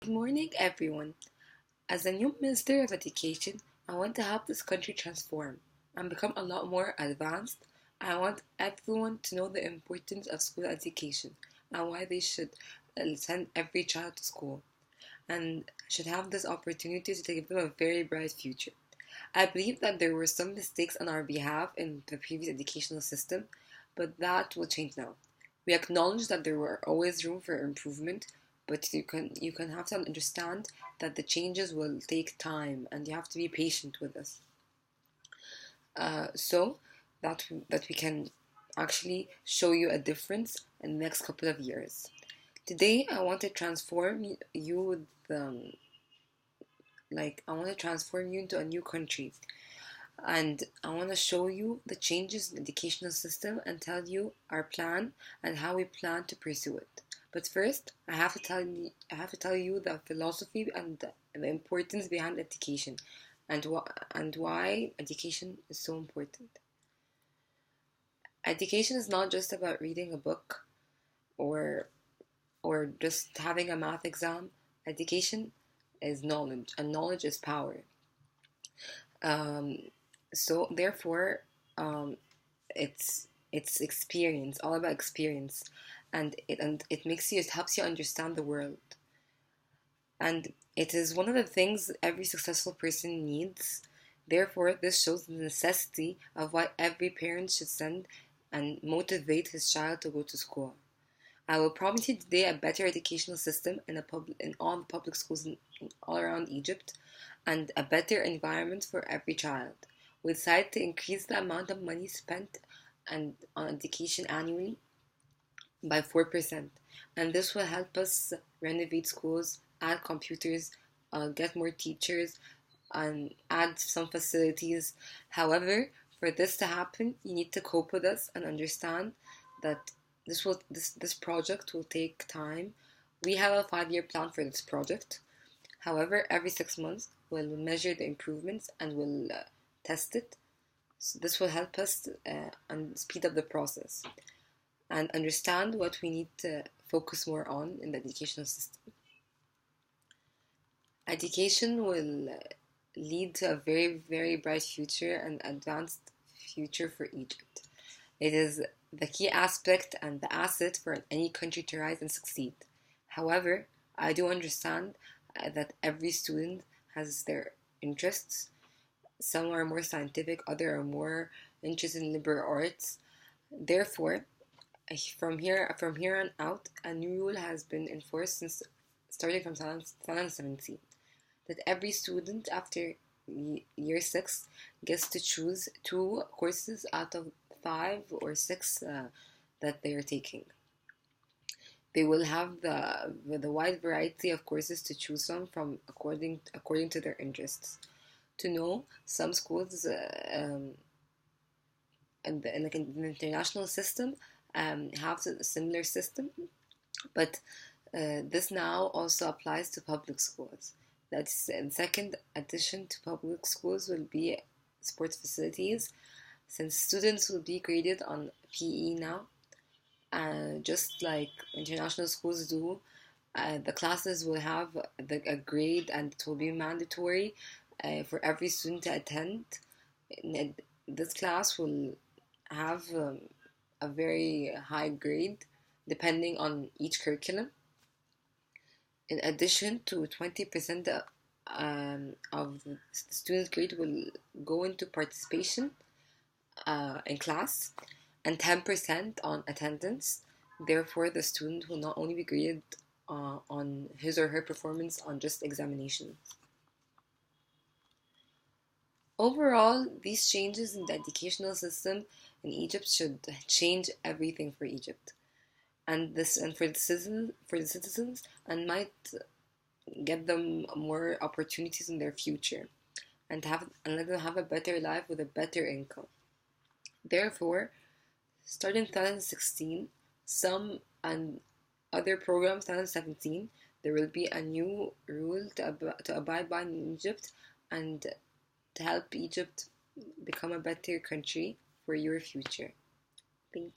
Good morning, everyone. As the new Minister of Education, I want to help this country transform and become a lot more advanced. I want everyone to know the importance of school education and why they should send every child to school and should have this opportunity to give them a very bright future. I believe that there were some mistakes on our behalf in the previous educational system, but that will change now. We acknowledge that there were always room for improvement, but you can have to understand that the changes will take time and you have to be patient with us. So that we can actually show you a difference in the next couple of years. Today, I want to transform you with I want to transform you into a new country, and I want to show you the changes in the educational system and tell you our plan and how we plan to pursue it. But first, I have to tell you the philosophy and the importance behind education, and why education is so important. Education is not just about reading a book or just having a math exam. Education is knowledge, and knowledge is power. Um, so therefore, um, it's experience, all about experience, and it makes you, it helps you understand the world, and it is one of the things every successful person needs. Therefore, this shows the necessity of why every parent should send and motivate his child to go to school. I will promise you today a better educational system in all the public schools all around Egypt, and a better environment for every child. We decided to increase the amount of money spent on education annually by 4%, and this will help us renovate schools, add computers, get more teachers, and add some facilities. However, for this to happen, you need to cope with us and understand that this project will take time. We have a 5-year plan for this project. However, every 6 months we'll measure the improvements and we'll test it. So this will help us and speed up the process and understand what we need to focus more on in the educational system. Education will lead to a very, very bright future and advanced future for Egypt. It is the key aspect and the asset for any country to rise and succeed. However, I do understand that every student has their interests. Some are more scientific, others are more interested in liberal arts. Therefore, from here on out, a new rule has been enforced since starting from 2017, that every student after year 6 gets to choose 2 courses out of 5 or 6 that they are taking. They will have the wide variety of courses to choose from according to their interests. To know, some schools in the international system have a similar system, but this now also applies to public schools. That's the second addition to public schools will be sports facilities, since students will be graded on PE now, just like international schools do. The classes will have a grade, and it will be mandatory for every student to attend. This class will have a very high grade depending on each curriculum. In addition to 20% of the student's grade will go into participation in class and 10% on attendance. Therefore, the student will not only be graded on his or her performance on just examinations. Overall, these changes in the educational system in Egypt should change everything for Egypt and for the citizens, and might get them more opportunities in their future, and let them have a better life with a better income. Therefore, starting 2016, some and other programs 2017, there will be a new rule to abide by in Egypt, and to help Egypt become a better country for your future. Thank you.